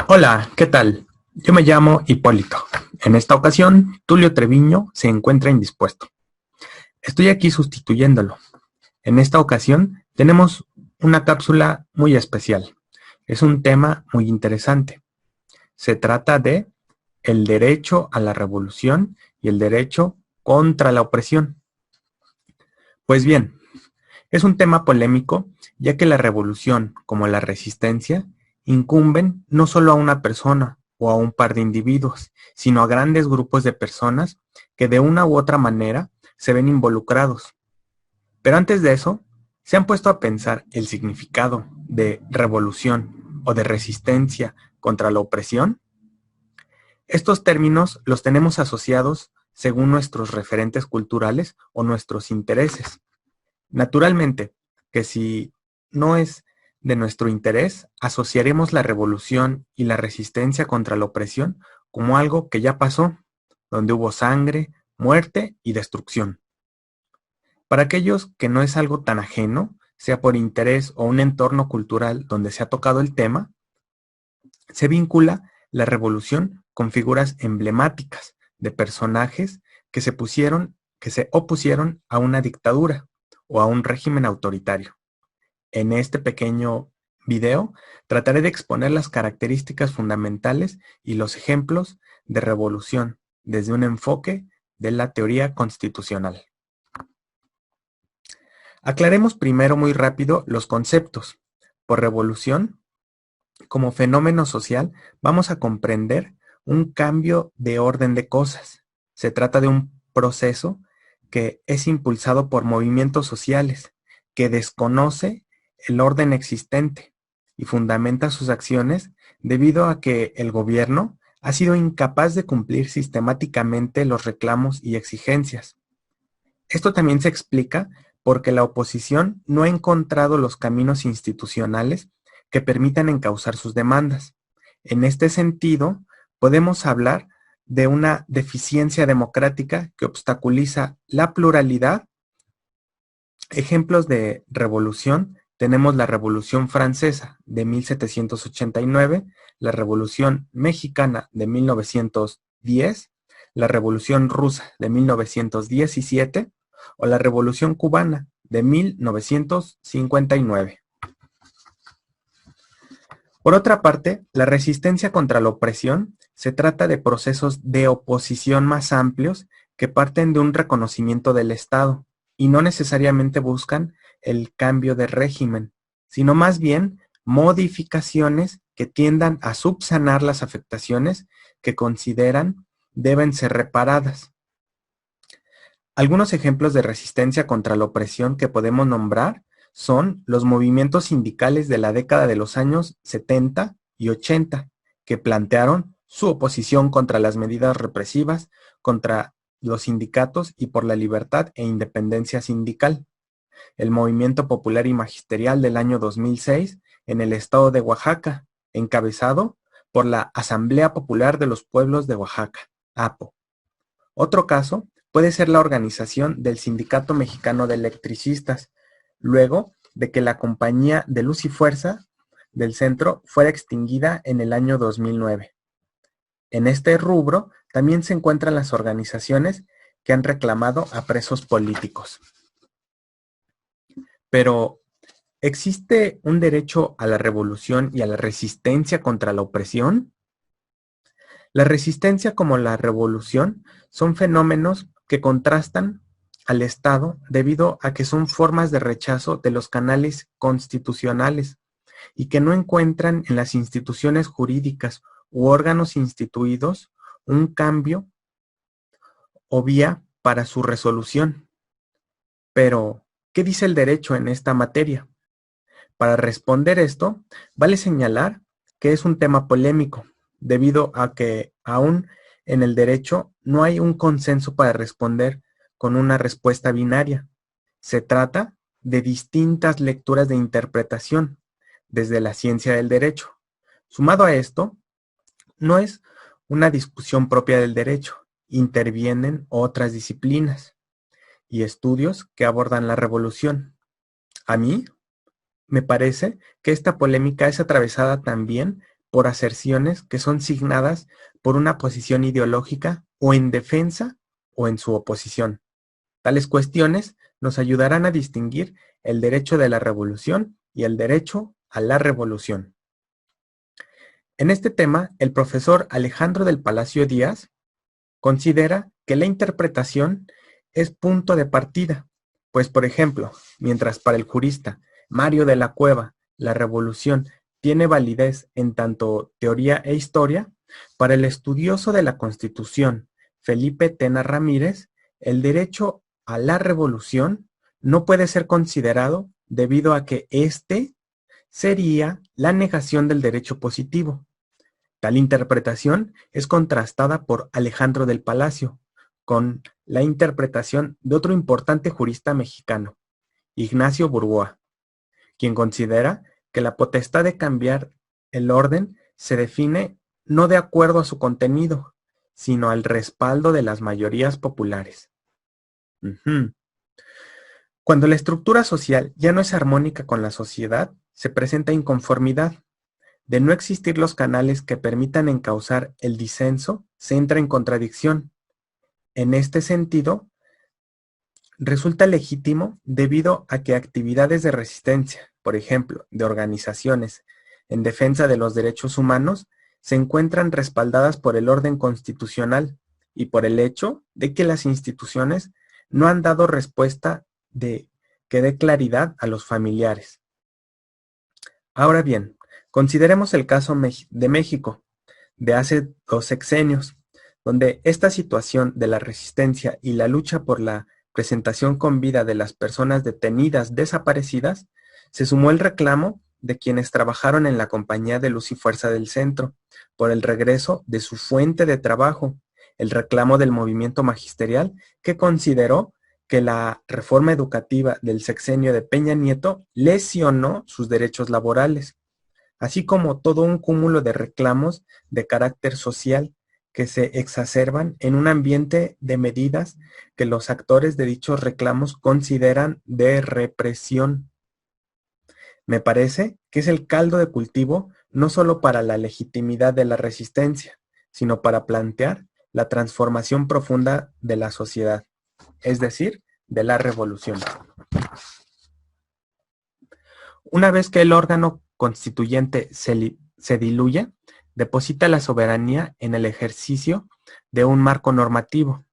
Hola, ¿qué tal? Yo me llamo Hipólito. En esta ocasión, Tulio Treviño se encuentra indispuesto. Estoy aquí sustituyéndolo. En esta ocasión, tenemos una cápsula muy especial. Es un tema muy interesante. Se trata de el derecho a la revolución y el derecho contra la opresión. Pues bien, es un tema polémico, ya que la revolución, como la resistencia, incumben no solo a una persona o a un par de individuos, sino a grandes grupos de personas que de una u otra manera se ven involucrados. Pero antes de eso, ¿se han puesto a pensar el significado de revolución o de resistencia contra la opresión? Estos términos los tenemos asociados según nuestros referentes culturales o nuestros intereses. Naturalmente, que si no es de nuestro interés, asociaremos la revolución y la resistencia contra la opresión como algo que ya pasó, donde hubo sangre, muerte y destrucción. Para aquellos que no es algo tan ajeno, sea por interés o un entorno cultural donde se ha tocado el tema, se vincula la revolución con figuras emblemáticas de personajes que se opusieron a una dictadura o a un régimen autoritario. En este pequeño video trataré de exponer las características fundamentales y los ejemplos de revolución desde un enfoque de la teoría constitucional. Aclaremos primero muy rápido los conceptos. Por revolución, como fenómeno social, vamos a comprender un cambio de orden de cosas. Se trata de un proceso que es impulsado por movimientos sociales, que desconoce el orden existente y fundamenta sus acciones debido a que el gobierno ha sido incapaz de cumplir sistemáticamente los reclamos y exigencias. Esto también se explica porque la oposición no ha encontrado los caminos institucionales que permitan encauzar sus demandas. En este sentido, podemos hablar de una deficiencia democrática que obstaculiza la pluralidad. Ejemplos de revolución: tenemos la Revolución Francesa de 1789, la Revolución Mexicana de 1910, la Revolución Rusa de 1917 o la Revolución Cubana de 1959. Por otra parte, la resistencia contra la opresión se trata de procesos de oposición más amplios que parten de un reconocimiento del Estado y no necesariamente buscan el cambio de régimen, sino más bien modificaciones que tiendan a subsanar las afectaciones que consideran deben ser reparadas. Algunos ejemplos de resistencia contra la opresión que podemos nombrar son los movimientos sindicales de la década de los años 70 y 80, que plantearon su oposición contra las medidas represivas, contra los sindicatos y por la libertad e independencia sindical. El movimiento popular y magisterial del año 2006 en el estado de Oaxaca, encabezado por la Asamblea Popular de los Pueblos de Oaxaca, APO. Otro caso puede ser la organización del Sindicato Mexicano de Electricistas, luego de que la compañía de Luz y Fuerza del centro fuera extinguida en el año 2009. En este rubro también se encuentran las organizaciones que han reclamado a presos políticos. Pero, ¿existe un derecho a la revolución y a la resistencia contra la opresión? La resistencia como la revolución son fenómenos que contrastan al Estado debido a que son formas de rechazo de los canales constitucionales y que no encuentran en las instituciones jurídicas u órganos instituidos un cambio o vía para su resolución. Pero, ¿qué dice el derecho en esta materia? Para responder esto, vale señalar que es un tema polémico, debido a que aún en el derecho no hay un consenso para responder con una respuesta binaria. Se trata de distintas lecturas de interpretación desde la ciencia del derecho. Sumado a esto, no es una discusión propia del derecho, intervienen otras disciplinas y estudios que abordan la revolución. A mí Me parece que esta polémica es atravesada también por aserciones que son signadas por una posición ideológica o en defensa o en su oposición. Tales cuestiones nos ayudarán a distinguir el derecho de la revolución y el derecho a la revolución. En este tema, el profesor Alejandro del Palacio Díaz considera que la interpretación es punto de partida, pues por ejemplo, mientras para el jurista Mario de la Cueva la revolución tiene validez en tanto teoría e historia, para el estudioso de la Constitución Felipe Tena Ramírez, el derecho a la revolución no puede ser considerado debido a que éste sería la negación del derecho positivo. Tal interpretación es contrastada por Alejandro del Palacio con la interpretación de otro importante jurista mexicano, Ignacio Burgoa, quien considera que la potestad de cambiar el orden se define no de acuerdo a su contenido, sino al respaldo de las mayorías populares. Cuando la estructura social ya no es armónica con la sociedad, se presenta inconformidad. De no existir los canales que permitan encauzar el disenso, se entra en contradicción. En este sentido, resulta legítimo debido a que actividades de resistencia, por ejemplo, de organizaciones en defensa de los derechos humanos, se encuentran respaldadas por el orden constitucional y por el hecho de que las instituciones no han dado respuesta que dé claridad a los familiares. Ahora bien, consideremos el caso de México, de hace 2 sexenios, donde esta situación de la resistencia y la lucha por la presentación con vida de las personas detenidas desaparecidas, se sumó el reclamo de quienes trabajaron en la Compañía de Luz y Fuerza del Centro por el regreso de su fuente de trabajo, el reclamo del movimiento magisterial que consideró que la reforma educativa del sexenio de Peña Nieto lesionó sus derechos laborales, así como todo un cúmulo de reclamos de carácter social que se exacerban en un ambiente de medidas que los actores de dichos reclamos consideran de represión. Me parece que es el caldo de cultivo no solo para la legitimidad de la resistencia, sino para plantear la transformación profunda de la sociedad, es decir, de la revolución. Una vez que el órgano constituyente se diluye, deposita la soberanía en el ejercicio de un marco normativo.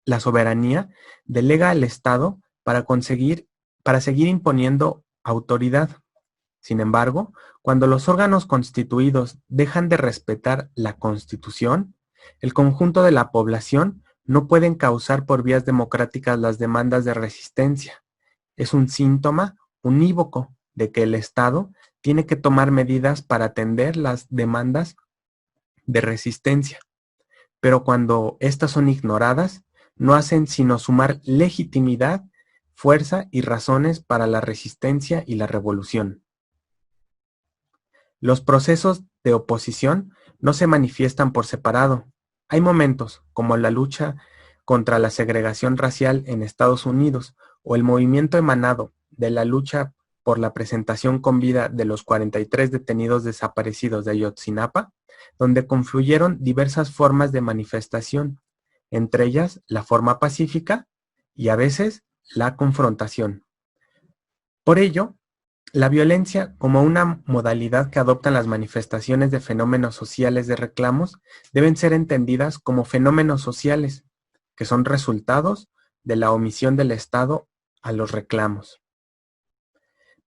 La soberanía delega al Estado para seguir imponiendo autoridad. Sin embargo, cuando los órganos constituidos dejan de respetar la Constitución, el conjunto de la población no puede encauzar por vías democráticas las demandas de resistencia. Es un síntoma unívoco de que el Estado tiene que tomar medidas para atender las demandas de resistencia, pero cuando éstas son ignoradas, no hacen sino sumar legitimidad, fuerza y razones para la resistencia y la revolución. Los procesos de oposición no se manifiestan por separado. Hay momentos, como la lucha contra la segregación racial en Estados Unidos o el movimiento emanado de la lucha por la presentación con vida de los 43 detenidos desaparecidos de Ayotzinapa, donde confluyeron diversas formas de manifestación, entre ellas la forma pacífica y a veces la confrontación. Por ello, la violencia, como una modalidad que adoptan las manifestaciones de fenómenos sociales de reclamos, deben ser entendidas como fenómenos sociales, que son resultados de la omisión del Estado a los reclamos.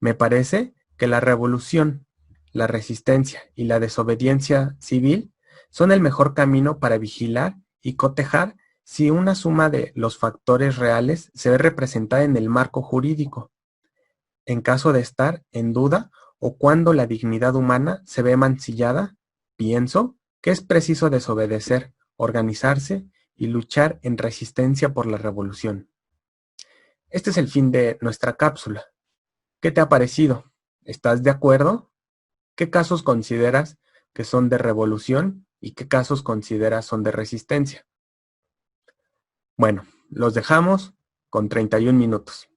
Me parece que la revolución, la resistencia y la desobediencia civil son el mejor camino para vigilar y cotejar si una suma de los factores reales se ve representada en el marco jurídico, en caso de estar en duda o cuando la dignidad humana se ve mancillada. Pienso que es preciso desobedecer, organizarse y luchar en resistencia por la revolución. Este es el fin de nuestra cápsula. ¿Qué te ha parecido? ¿Estás de acuerdo? ¿Qué casos consideras que son de revolución y qué casos consideras son de resistencia? Bueno, los dejamos con 31 minutos.